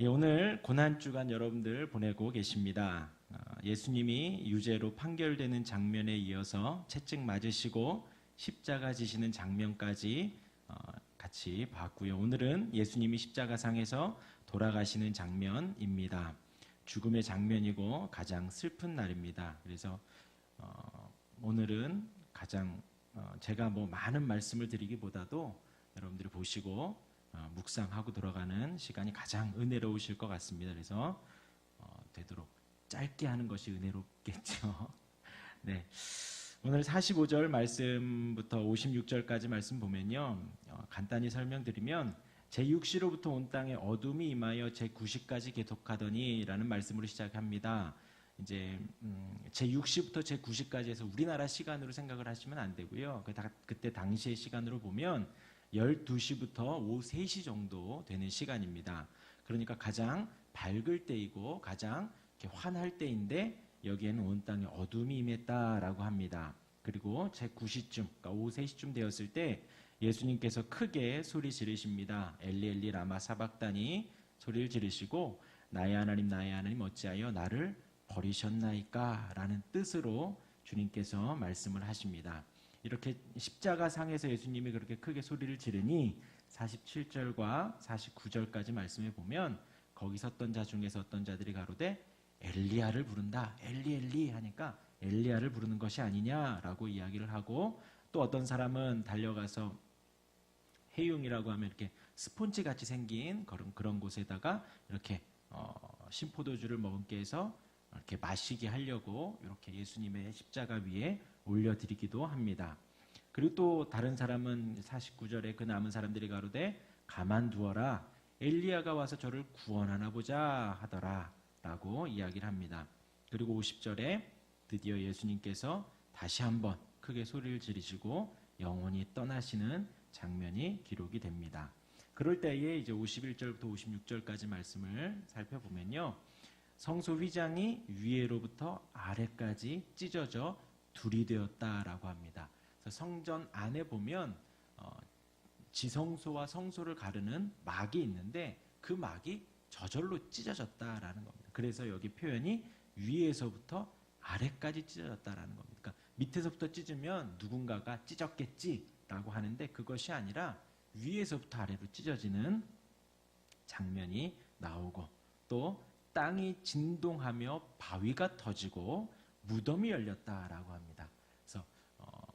예, 오늘 고난주간 여러분들 보내고 계십니다. 예수님이 유죄로 판결되는 장면에 이어서 채찍 맞으시고 십자가 지시는 장면까지 같이 봤고요. 오늘은 예수님이 십자가상에서 돌아가시는 장면입니다. 죽음의 장면이고 가장 슬픈 날입니다. 그래서 오늘은 가장 제가 많은 말씀을 드리기보다도 여러분들이 보시고 묵상하고 돌아가는 시간이 가장 은혜로우실 것 같습니다. 그래서 되도록 짧게 하는 것이 은혜롭겠죠. 네, 오늘 45절 말씀부터 56절까지 말씀 보면요, 간단히 설명드리면 제6시로부터 온 땅에 어둠이 임하여 제9시까지 계속하더니 라는 말씀으로 시작합니다. 이제 제6시부터 제9시까지 해서 우리나라 시간으로 생각을 하시면 안 되고요. 그때 당시의 시간으로 보면 12시부터 오후 3시 정도 되는 시간입니다. 그러니까 가장 밝을 때이고 가장 환할 때인데 여기에는 온 땅에 어둠이 임했다라고 합니다. 그리고 제9시쯤, 그러니까 오후 3시쯤 되었을 때 예수님께서 크게 소리 지르십니다. 엘리 엘리 라마 사박다니 소리를 지르시고 나의 하나님 어찌하여 나를 버리셨나이까 라는 뜻으로 주님께서 말씀을 하십니다. 이렇게 십자가상에서 예수님이 그렇게 크게 소리를 지르니 47절과 49절까지 말씀해 보면 거기 섰던 자 중에서 어떤 자들이 가로되 엘리야를 부른다. 엘리 엘리 하니까 엘리야를 부르는 것이 아니냐라고 이야기를 하고, 또 어떤 사람은 달려가서 해융이라고 하면 이렇게 스폰지 같이 생긴 그런 곳에다가 이렇게 신포도주를 머금게 해서 이렇게 마시게 하려고 이렇게 예수님의 십자가 위에 올려드리기도 합니다. 그리고 또 다른 사람은 49절에 그 남은 사람들이 가로되 가만두어라, 엘리야가 와서 저를 구원하나 보자 하더라 라고 이야기를 합니다. 그리고 50절에 드디어 예수님께서 다시 한번 크게 소리를 지르시고 영원히 떠나시는 장면이 기록이 됩니다. 그럴 때에 이제 51절부터 56절까지 말씀을 살펴보면요, 성소 휘장이 위에로부터 아래까지 찢어져 둘이 되었다라고 합니다. 그래서 성전 안에 보면 지성소와 성소를 가르는 막이 있는데 그 막이 저절로 찢어졌다라는 겁니다. 그래서 여기 표현이 위에서부터 아래까지 찢어졌다라는 겁니다. 그러니까 밑에서부터 찢으면 누군가가 찢었겠지라고 하는데 그것이 아니라 위에서부터 아래로 찢어지는 장면이 나오고, 또 땅이 진동하며 바위가 터지고 무덤이 열렸다라고 합니다. 그래서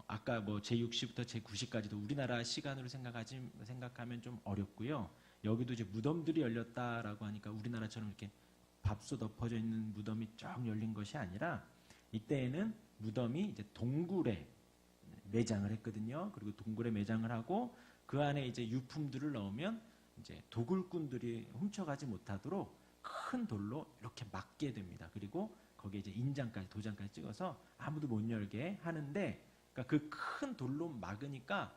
아까 제6시부터 제9시까지도 우리나라 시간으로 생각하면 좀 어렵고요. 여기도 이제 무덤들이 열렸다라고 하니까 우리나라처럼 이렇게 밥솥 엎어져 있는 무덤이 쫙 열린 것이 아니라 이때에는 무덤이 이제 동굴에 매장을 했거든요. 그리고 동굴에 매장을 하고 그 안에 이제 유품들을 넣으면 이제 도굴꾼들이 훔쳐가지 못하도록 큰 돌로 이렇게 막게 됩니다. 그리고 거기에 이제 인장까지, 도장까지 찍어서 아무도 못 열게 하는데, 그러니까 그 큰 돌로 막으니까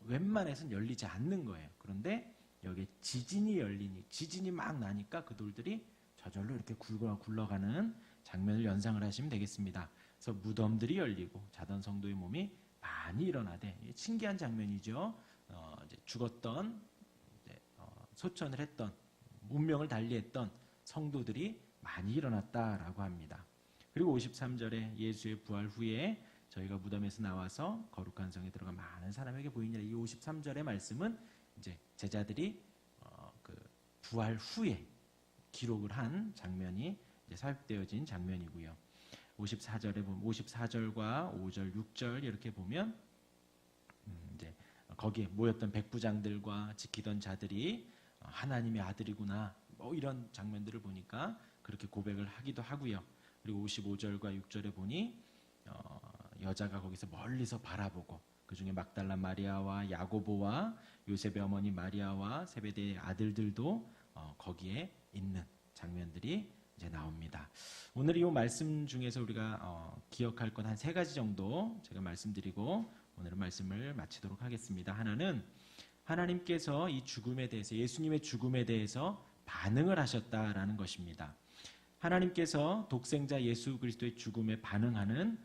웬만해서는 열리지 않는 거예요. 그런데 여기에 지진이 막 나니까 그 돌들이 저절로 이렇게 굴러가는 장면을 연상을 하시면 되겠습니다. 그래서 무덤들이 열리고 자던 성도의 몸이 많이 일어나되, 신기한 장면이죠. 이제 죽었던, 소천을 했던, 운명을 달리했던 성도들이 많이 일어났다라고 합니다. 그리고 53절에 예수의 부활 후에 저희가 무덤에서 나와서 거룩한 성에 들어가 많은 사람에게 보이니라. 이 53절의 말씀은 이제 제자들이 그 부활 후에 기록을 한 장면이 이제 삽입되어진 장면이고요. 54절에 보면 54절과 5절, 6절 이렇게 보면 이제 거기에 모였던 백부장들과 지키던 자들이 하나님의 아들이구나 이런 장면들을 보니까 그렇게 고백을 하기도 하고요. 그리고 55절과 6절에 보니 여자가 거기서 멀리서 바라보고 그 중에 막달라 마리아와 야고보와 요셉의 어머니 마리아와 세베대의 아들들도 거기에 있는 장면들이 이제 나옵니다. 오늘 이 말씀 중에서 우리가 기억할 것 한 3가지 정도 제가 말씀드리고 오늘은 말씀을 마치도록 하겠습니다. 하나는 하나님께서 이 죽음에 대해서, 예수님의 죽음에 대해서 반응을 하셨다라는 것입니다. 하나님께서 독생자 예수 그리스도의 죽음에 반응하는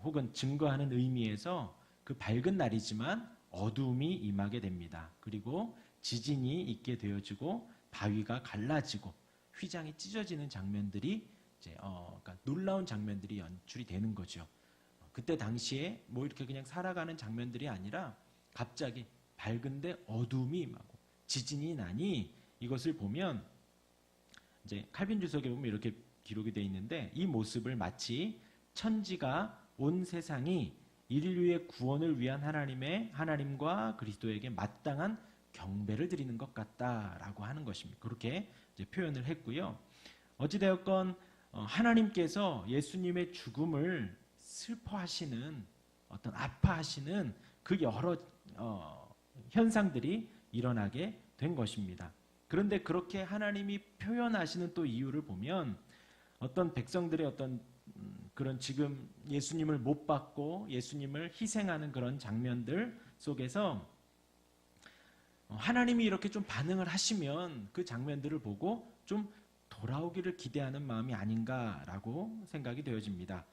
혹은 증거하는 의미에서 그 밝은 날이지만 어두움이 임하게 됩니다. 그리고 지진이 있게 되어지고 바위가 갈라지고 휘장이 찢어지는 장면들이 이제 그러니까 놀라운 장면들이 연출이 되는 거죠. 그때 당시에 뭐 이렇게 그냥 살아가는 장면들이 아니라 갑자기 밝은데 어둠이 임하고 지진이 나니 이것을 보면 이제 칼빈 주석에 보면 이렇게 기록이 되어 있는데 이 모습을 마치 천지가 온 세상이 인류의 구원을 위한 하나님과 그리스도에게 마땅한 경배를 드리는 것 같다라고 하는 것입니다. 그렇게 이제 표현을 했고요. 어찌되었건 하나님께서 예수님의 죽음을 슬퍼하시는 어떤 아파하시는 그 여러 현상들이 일어나게 된 것입니다. 그런데 그렇게 하나님이 표현하시는 또 이유를 보면 어떤 백성들의 어떤 그런 지금 예수님을 못 받고 예수님을 희생하는 그런 장면들 속에서 하나님이 이렇게 좀 반응을 하시면 그 장면들을 보고 좀 돌아오기를 기대하는 마음이 아닌가라고 생각이 되어집니다.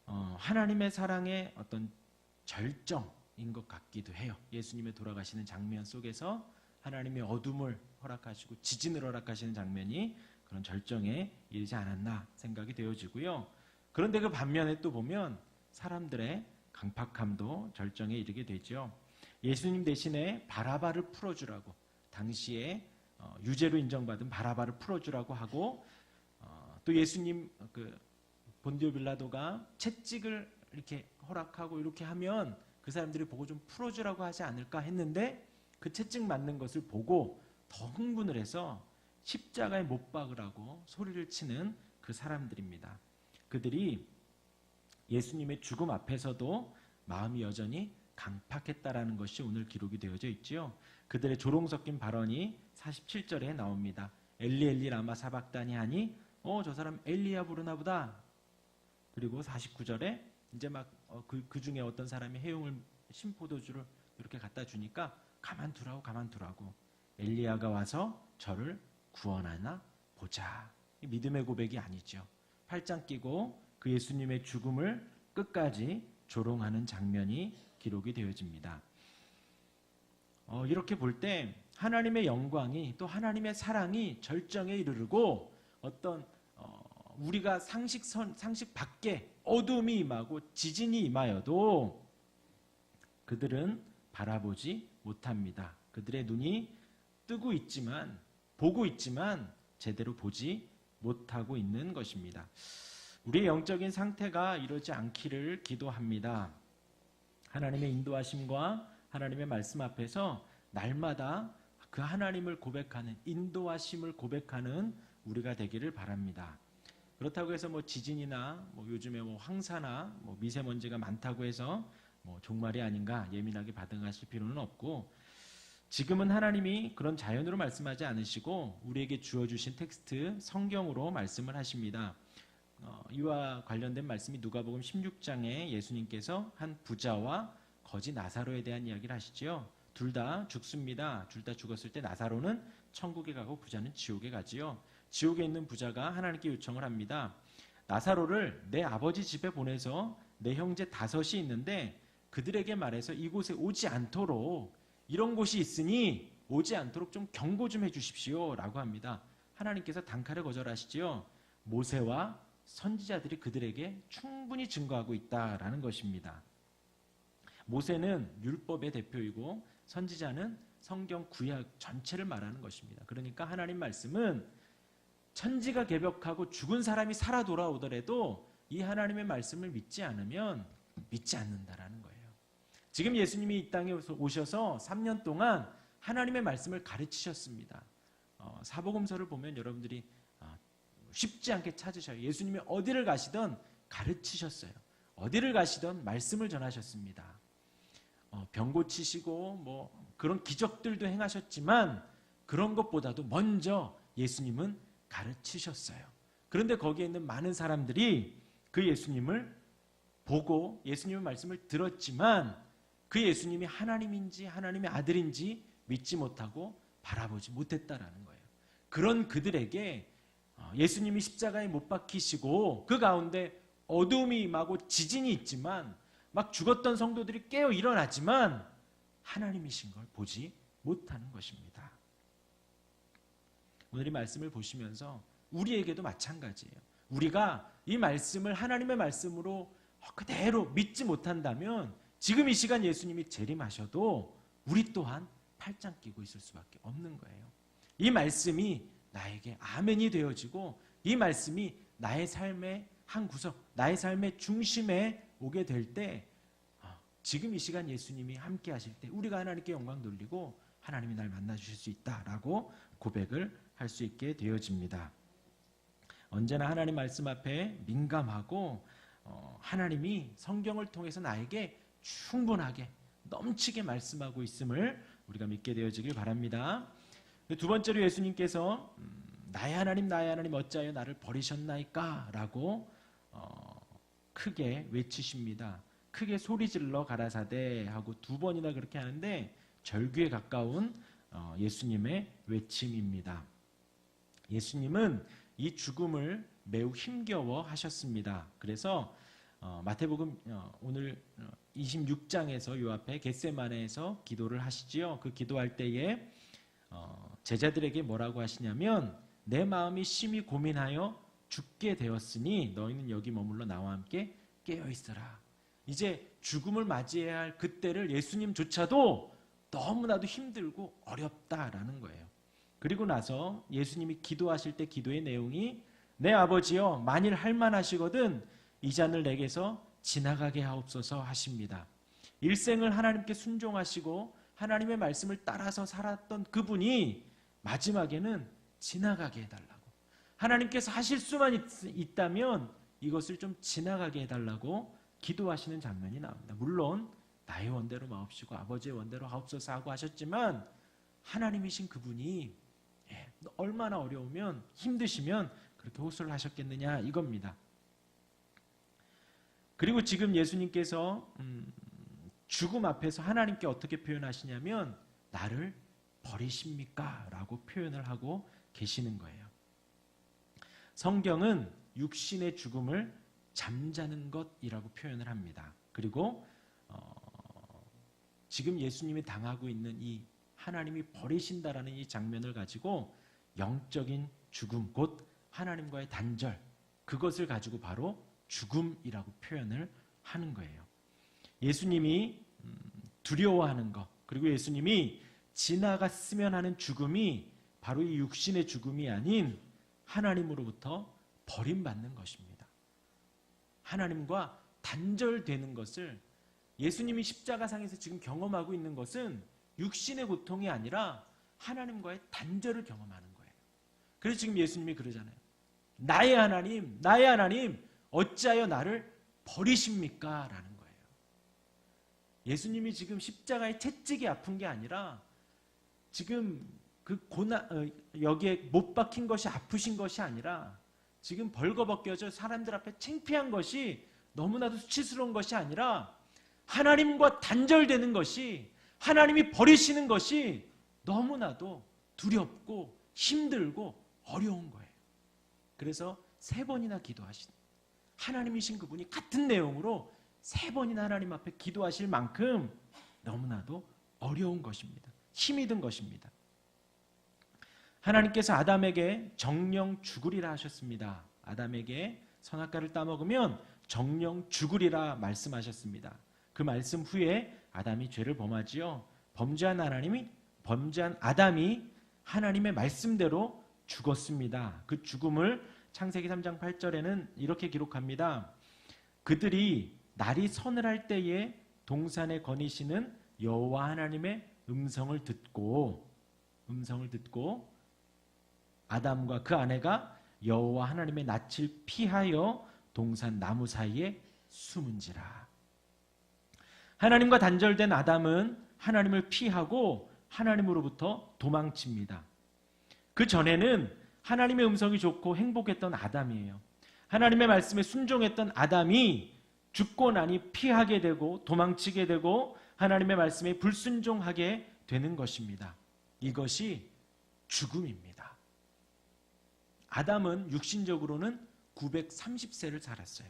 하나님의 사랑의 어떤 절정인 것 같기도 해요. 예수님의 돌아가시는 장면 속에서 하나님의 어둠을 허락하시고 지진을 허락하시는 장면이 그런 절정에 이르지 않았나 생각이 되어지고요. 그런데 그 반면에 또 보면 사람들의 강팍함도 절정에 이르게 되죠. 예수님 대신에 바라바를 풀어주라고 당시에 유죄로 인정받은 바라바를 풀어주라고 하고 또 예수님 그 본디오 빌라도가 채찍을 이렇게 허락하고 이렇게 하면 그 사람들이 보고 좀 풀어주라고 하지 않을까 했는데 그 채찍 맞는 것을 보고 더 흥분을 해서 십자가에 못 박으라고 소리를 치는 그 사람들입니다. 그들이 예수님의 죽음 앞에서도 마음이 여전히 강팍했다라는 것이 오늘 기록이 되어져 있지요. 그들의 조롱 섞인 발언이 47절에 나옵니다. 엘리 엘리 라마 사박다니 하니 저 사람 엘리야 부르나 보다. 그리고 49절에 이제 막 그 중에 어떤 사람이 해용을 신포도주를 이렇게 갖다 주니까 가만두라고 엘리야가 와서 저를 구원하나 보자. 믿음의 고백이 아니죠. 팔짱 끼고 그 예수님의 죽음을 끝까지 조롱하는 장면이 기록이 되어집니다. 이렇게 볼 때 하나님의 영광이 또 하나님의 사랑이 절정에 이르르고 어떤 우리가 상식 밖에 어둠이 임하고 지진이 임하여도 그들은 바라보지 못합니다. 그들의 눈이 뜨고 있지만 보고 있지만 제대로 보지 못하고 있는 것입니다. 우리의 영적인 상태가 이러지 않기를 기도합니다. 하나님의 인도하심과 하나님의 말씀 앞에서 날마다 그 하나님을 고백하는 인도하심을 고백하는 우리가 되기를 바랍니다. 그렇다고 해서 뭐 지진이나 뭐 요즘에 뭐 황사나 뭐 미세먼지가 많다고 해서 뭐 종말이 아닌가 예민하게 반응하실 필요는 없고 지금은 하나님이 그런 자연으로 말씀하지 않으시고 우리에게 주어주신 텍스트 성경으로 말씀을 하십니다. 이와 관련된 말씀이 누가복음 16장에 예수님께서 한 부자와 거지 나사로에 대한 이야기를 하시죠. 둘 다 죽습니다. 둘 다 죽었을 때 나사로는 천국에 가고 부자는 지옥에 가지요. 지옥에 있는 부자가 하나님께 요청을 합니다. 나사로를 내 아버지 집에 보내서 내 형제 5이 있는데 그들에게 말해서 이곳에 오지 않도록 이런 곳이 있으니 오지 않도록 좀 경고 좀 해주십시오 라고 합니다. 하나님께서 단칼에 거절하시지요. 모세와 선지자들이 그들에게 충분히 증거하고 있다라는 것입니다. 모세는 율법의 대표이고 선지자는 성경 구약 전체를 말하는 것입니다. 그러니까 하나님 말씀은 천지가 개벽하고 죽은 사람이 살아 돌아오더라도 이 하나님의 말씀을 믿지 않으면 믿지 않는다라는 거예요. 지금 예수님이 이 땅에 오셔서 3년 동안 하나님의 말씀을 가르치셨습니다. 사복음서를 보면 여러분들이 쉽지 않게 찾으셔요. 예수님이 어디를 가시던 가르치셨어요. 어디를 가시던 말씀을 전하셨습니다. 병 고치시고 뭐 그런 기적들도 행하셨지만 그런 것보다도 먼저 예수님은 가르치셨어요. 그런데 거기에 있는 많은 사람들이 그 예수님을 보고 예수님의 말씀을 들었지만 그 예수님이 하나님인지 하나님의 아들인지 믿지 못하고 바라보지 못했다라는 거예요. 그런 그들에게 예수님이 십자가에 못 박히시고 그 가운데 어둠이 임하고 지진이 있지만 막 죽었던 성도들이 깨어 일어나지만 하나님이신 걸 보지 못하는 것입니다. 오늘 이 말씀을 보시면서 우리에게도 마찬가지예요. 우리가 이 말씀을 하나님의 말씀으로 그대로 믿지 못한다면 지금 이 시간 예수님이 재림하셔도 우리 또한 팔짱 끼고 있을 수밖에 없는 거예요. 이 말씀이 나에게 아멘이 되어지고 이 말씀이 나의 삶의 한 구석, 나의 삶의 중심에 오게 될 때 지금 이 시간 예수님이 함께 하실 때 우리가 하나님께 영광 돌리고 하나님이 날 만나주실 수 있다라고 고백을 할 수 있게 되어집니다. 언제나 하나님 말씀 앞에 민감하고 하나님이 성경을 통해서 나에게 충분하게 넘치게 말씀하고 있음을 우리가 믿게 되어지길 바랍니다. 두 번째로 예수님께서 나의 하나님 어찌하여 나를 버리셨나이까? 라고 크게 외치십니다. 크게 소리질러 가라사대 하고 두 번이나 그렇게 하는데 절규에 가까운 예수님의 외침입니다. 예수님은 이 죽음을 매우 힘겨워 하셨습니다. 그래서 마태복음 오늘 26장에서 요 앞에 겟세마네에서 기도를 하시지요. 그 기도할 때에 제자들에게 뭐라고 하시냐면 내 마음이 심히 고민하여 죽게 되었으니 너희는 여기 머물러 나와 함께 깨어 있어라. 이제 죽음을 맞이해야 할 그때를 예수님조차도 너무나도 힘들고 어렵다라는 거예요. 그리고 나서 예수님이 기도하실 때 기도의 내용이 내 아버지여 만일 할만하시거든 이 잔을 내게서 지나가게 하옵소서 하십니다. 일생을 하나님께 순종하시고 하나님의 말씀을 따라서 살았던 그분이 마지막에는 지나가게 해달라고, 하나님께서 하실 수만 있다면 이것을 좀 지나가게 해달라고 기도하시는 장면이 나옵니다. 물론 나의 원대로 마옵시고 아버지의 원대로 하옵소서 하고 하셨지만 하나님이신 그분이 얼마나 어려우면 힘드시면 그렇게 호소를 하셨겠느냐 이겁니다. 그리고 지금 예수님께서 죽음 앞에서 하나님께 어떻게 표현하시냐면 나를 버리십니까? 라고 표현을 하고 계시는 거예요. 성경은 육신의 죽음을 잠자는 것이라고 표현을 합니다. 그리고 지금 예수님이 당하고 있는 이 하나님이 버리신다라는 이 장면을 가지고 영적인 죽음, 곧 하나님과의 단절, 그것을 가지고 바로 죽음이라고 표현을 하는 거예요. 예수님이 두려워하는 것, 그리고 예수님이 지나갔으면 하는 죽음이 바로 이 육신의 죽음이 아닌 하나님으로부터 버림받는 것입니다. 하나님과 단절되는 것을 예수님이 십자가상에서 지금 경험하고 있는 것은 육신의 고통이 아니라 하나님과의 단절을 경험하는 거예요. 그래서 지금 예수님이 그러잖아요. 나의 하나님 어찌하여 나를 버리십니까? 라는 거예요. 예수님이 지금 십자가의 채찍이 아픈 게 아니라 지금 그 여기에 못 박힌 것이 아프신 것이 아니라 지금 벌거벗겨져 사람들 앞에 창피한 것이 너무나도 수치스러운 것이 아니라 하나님과 단절되는 것이, 하나님이 버리시는 것이 너무나도 두렵고 힘들고 어려운 거예요. 그래서 3번이나 기도하신 하나님이신 그분이 같은 내용으로 3번이나 하나님 앞에 기도하실 만큼 너무나도 어려운 것입니다. 힘이 든 것입니다. 하나님께서 아담에게 정령 죽으리라 하셨습니다. 아담에게 선악과를 따먹으면 정령 죽으리라 말씀하셨습니다. 그 말씀 후에 아담이 죄를 범하지요. 범죄한 아담이 하나님의 말씀대로 죽었습니다. 그 죽음을 창세기 3장 8절에는 이렇게 기록합니다. 그들이 날이 서늘할 때에 동산에 거니시는 여호와 하나님의 음성을 듣고 아담과 그 아내가 여호와 하나님의 낯을 피하여 동산 나무 사이에 숨은지라. 하나님과 단절된 아담은 하나님을 피하고 하나님으로부터 도망칩니다. 그 전에는 하나님의 음성이 좋고 행복했던 아담이에요. 하나님의 말씀에 순종했던 아담이 죽고 나니 피하게 되고 도망치게 되고 하나님의 말씀에 불순종하게 되는 것입니다. 이것이 죽음입니다. 아담은 육신적으로는 930세를 살았어요.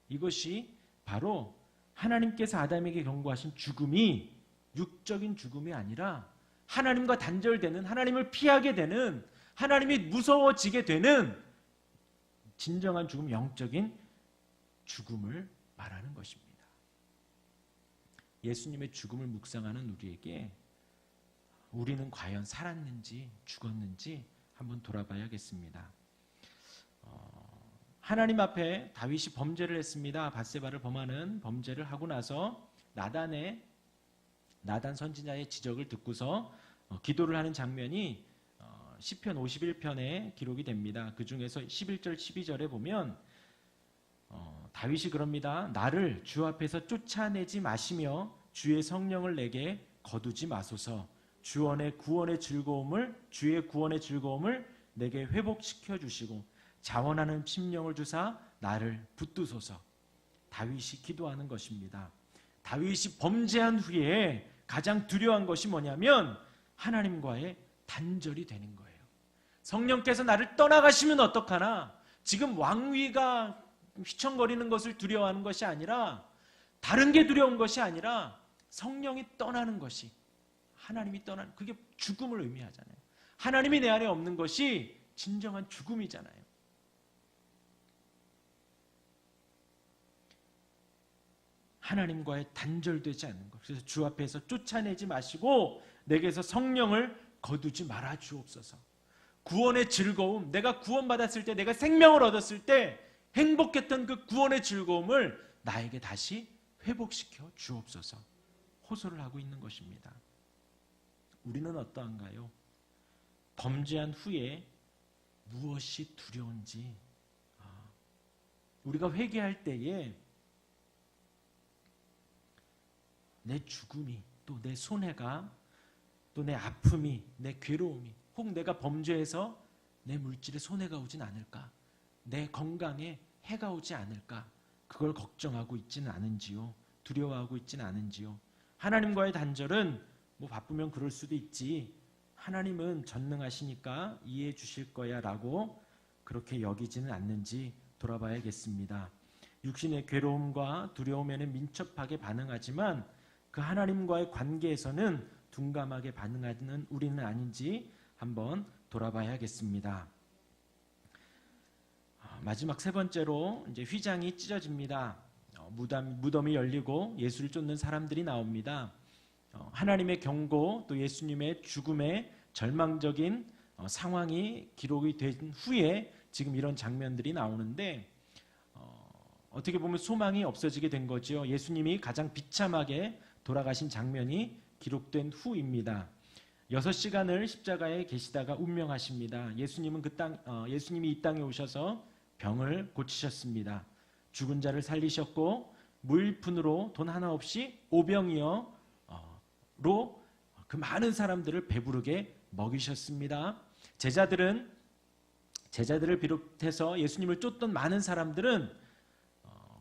이것이 바로 하나님께서 아담에게 경고하신 죽음이 육적인 죽음이 아니라 하나님과 단절되는, 하나님을 피하게 되는, 하나님이 무서워지게 되는 진정한 죽음, 영적인 죽음을 말하는 것입니다. 예수님의 죽음을 묵상하는 우리에게 우리는 과연 살았는지 죽었는지 한번 돌아봐야겠습니다. 하나님 앞에 다윗이 범죄를 했습니다. 밧세바를 범하는 범죄를 하고 나서 나단 선지자의 지적을 듣고서 기도를 하는 장면이 시편 51편에 기록이 됩니다. 그 중에서 11절 12절에 보면 다윗이 그럽니다. 나를 주 앞에서 쫓아내지 마시며 주의 성령을 내게 거두지 마소서. 주의 구원의 즐거움을 내게 회복시켜 주시고 자원하는 심령을 주사 나를 붙드소서. 다윗이 기도하는 것입니다. 다윗이 범죄한 후에 가장 두려워한 것이 뭐냐면 하나님과의 단절이 되는 거예요. 성령께서 나를 떠나가시면 어떡하나? 지금 왕위가 휘청거리는 것을 두려워하는 것이 아니라, 다른 게 두려운 것이 아니라 성령이 떠나는 것이, 하나님이 떠나는, 그게 죽음을 의미하잖아요. 하나님이 내 안에 없는 것이 진정한 죽음이잖아요. 하나님과의 단절되지 않는 것. 그래서 주 앞에서 쫓아내지 마시고 내게서 성령을 거두지 말아 주옵소서. 구원의 즐거움, 내가 구원받았을 때, 내가 생명을 얻었을 때 행복했던 그 구원의 즐거움을 나에게 다시 회복시켜 주옵소서. 호소를 하고 있는 것입니다. 우리는 어떠한가요? 범죄한 후에 무엇이 두려운지, 우리가 회개할 때에 내 죽음이, 또 내 손해가, 또 내 아픔이, 내 괴로움이, 혹 내가 범죄해서 내 물질에 손해가 오진 않을까, 내 건강에 해가 오지 않을까, 그걸 걱정하고 있지는 않은지요? 두려워하고 있지는 않은지요? 하나님과의 단절은 뭐 바쁘면 그럴 수도 있지, 하나님은 전능하시니까 이해해 주실 거야 라고 그렇게 여기지는 않는지 돌아봐야겠습니다. 육신의 괴로움과 두려움에는 민첩하게 반응하지만 그 하나님과의 관계에서는 둔감하게 반응하는 우리는 아닌지 한번 돌아봐야겠습니다. 마지막 세 번째로 이제 휘장이 찢어집니다. 무덤이 열리고 예수를 쫓는 사람들이 나옵니다. 하나님의 경고, 또 예수님의 죽음의 절망적인 상황이 기록이 된 후에 지금 이런 장면들이 나오는데, 어떻게 보면 소망이 없어지게 된 거죠. 예수님이 가장 비참하게 돌아가신 장면이 기록된 후입니다. 6시간을 십자가에 계시다가 운명하십니다. 예수님이 이 땅에 오셔서 병을 고치셨습니다. 죽은 자를 살리셨고 무일푼으로 돈 하나 없이 오병이어로 그 많은 사람들을 배부르게 먹이셨습니다. 제자들을 비롯해서 예수님을 쫓던 많은 사람들은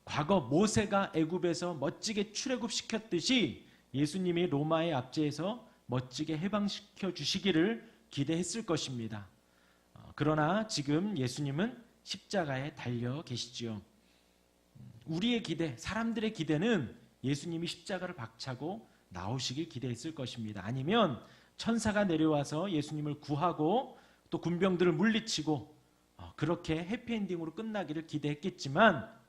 과거 모세가 애굽에서 멋지게 출애굽시켰듯이 예수님이 로마의 압제에서 멋지게 해방시켜 주시기를 기대했을 것입니다. 그러나 지금 예수님은 십자가에 달려 계시지요. 우리의 기대, 사람들의 기대는 예수님이 십자가를 박차고 나오시길 기대했을 것입니다. 아니면 천사가 내려와서 예수님을 구하고 또 군병들을 물리치고 그렇게 해피엔딩으로 끝나기를 기대했겠지만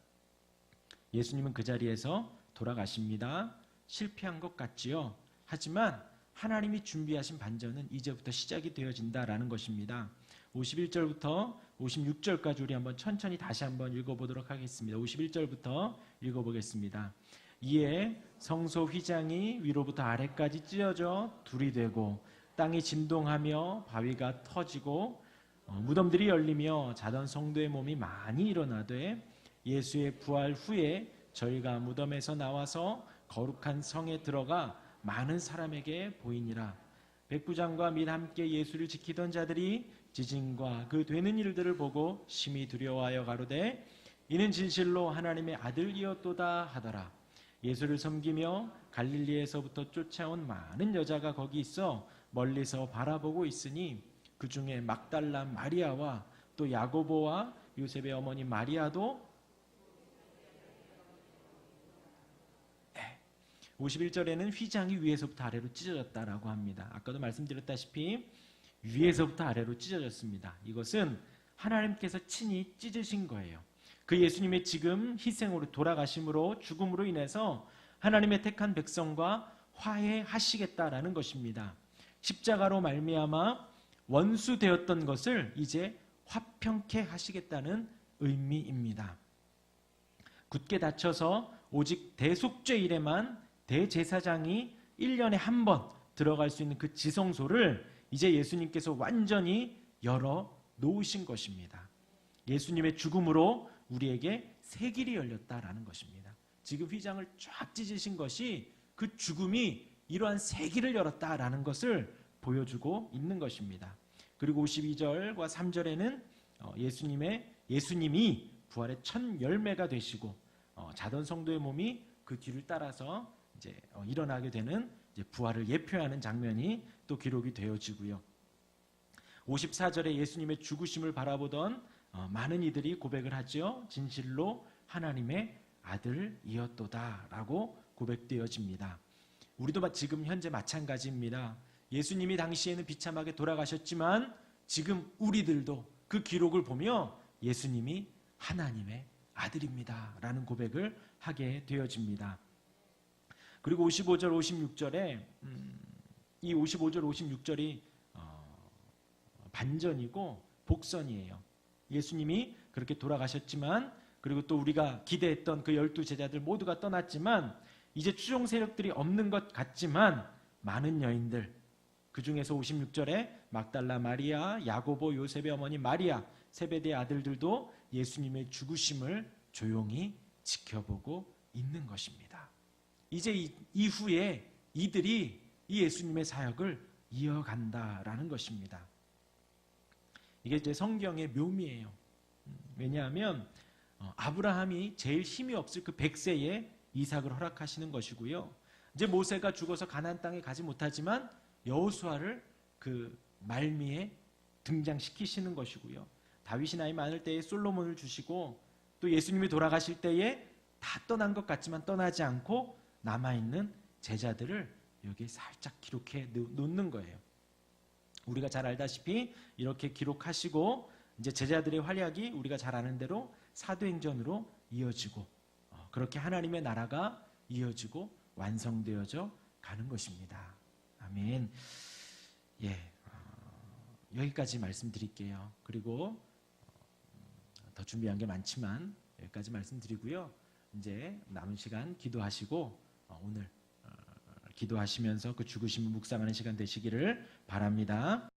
예수님은 그 자리에서 돌아가십니다. 실패한 것 같지요. 하지만 하나님이 준비하신 반전은 이제부터 시작이 되어진다라는 것입니다. 51절부터 56절까지 우리 한번 천천히 다시 한번 읽어보도록 하겠습니다. 51절부터 읽어보겠습니다. 이에 성소 휘장이 위로부터 아래까지 찢어져 둘이 되고 땅이 진동하며 바위가 터지고 무덤들이 열리며 자던 성도의 몸이 많이 일어나되 예수의 부활 후에 저희가 무덤에서 나와서 거룩한 성에 들어가 많은 사람에게 보이니라. 백부장과 및 함께 예수를 지키던 자들이 지진과 그 되는 일들을 보고 심히 두려워하여 가로되 이는 진실로 하나님의 아들이었도다 하더라. 예수를 섬기며 갈릴리에서부터 쫓아온 많은 여자가 거기 있어 멀리서 바라보고 있으니 그 중에 막달라 마리아와 또 야고보와 요셉의 어머니 마리아도 51절에는 휘장이 위에서부터 아래로 찢어졌다라고 합니다. 아까도 말씀드렸다시피 위에서부터 아래로 찢어졌습니다. 이것은 하나님께서 친히 찢으신 거예요. 그 예수님의 지금 희생으로 돌아가심으로 죽음으로 인해서 하나님의 택한 백성과 화해하시겠다라는 것입니다. 십자가로 말미암아 원수 되었던 것을 이제 화평케 하시겠다는 의미입니다. 굳게 닫혀서 오직 대속죄일에만 대제사장이 1년에 한 번 들어갈 수 있는 그 지성소를 이제 예수님께서 완전히 열어 놓으신 것입니다. 예수님의 죽음으로 우리에게 새 길이 열렸다라는 것입니다. 지금 휘장을 쫙 찢으신 것이 그 죽음이 이러한 새 길을 열었다라는 것을 보여주고 있는 것입니다. 그리고 52절과 3절에는 예수님이 부활의 첫 열매가 되시고 자던 성도의 몸이 그 뒤를 따라서 이제 일어나게 되는 이제 부활을 예표하는 장면이 또 기록이 되어지고요. 54절에 예수님의 죽으심을 바라보던 많은 이들이 고백을 하죠. 진실로 하나님의 아들이었도다라고 고백되어집니다. 우리도 지금 현재 마찬가지입니다. 예수님이 당시에는 비참하게 돌아가셨지만 지금 우리들도 그 기록을 보며 예수님이 하나님의 아들입니다 라는 고백을 하게 되어집니다. 그리고 55절 56절에 이 55절 56절이 반전이고 복선이에요. 예수님이 그렇게 돌아가셨지만 그리고 또 우리가 기대했던 그 12 제자들 모두가 떠났지만 이제 추종 세력들이 없는 것 같지만 많은 여인들, 그 중에서 56절에 막달라 마리아, 야고보, 요셉의 어머니 마리아, 세베대의 아들들도 예수님의 죽으심을 조용히 지켜보고 있는 것입니다. 이제 이후에 이들이 이 예수님의 사역을 이어간다라는 것입니다. 이게 이제 성경의 묘미예요. 왜냐하면 아브라함이 제일 힘이 없을 그 100세에 이삭을 허락하시는 것이고요. 이제 모세가 죽어서 가나안 땅에 가지 못하지만 여호수아를 그 말미에 등장시키시는 것이고요. 다윗이 나이 많을 때에 솔로몬을 주시고 또 예수님이 돌아가실 때에 다 떠난 것 같지만 떠나지 않고 남아있는 제자들을 여기 살짝 기록해 놓는 거예요. 우리가 잘 알다시피 이렇게 기록하시고 이제 제자들의 활약이 우리가 잘 아는 대로 사도행전으로 이어지고 그렇게 하나님의 나라가 이어지고 완성되어져 가는 것입니다. 아멘. 여기까지 말씀드릴게요. 그리고 더 준비한 게 많지만 여기까지 말씀드리고요. 이제 남은 시간 기도하시고 오늘 기도하시면서 그 죽으심을 묵상하는 시간 되시기를 바랍니다.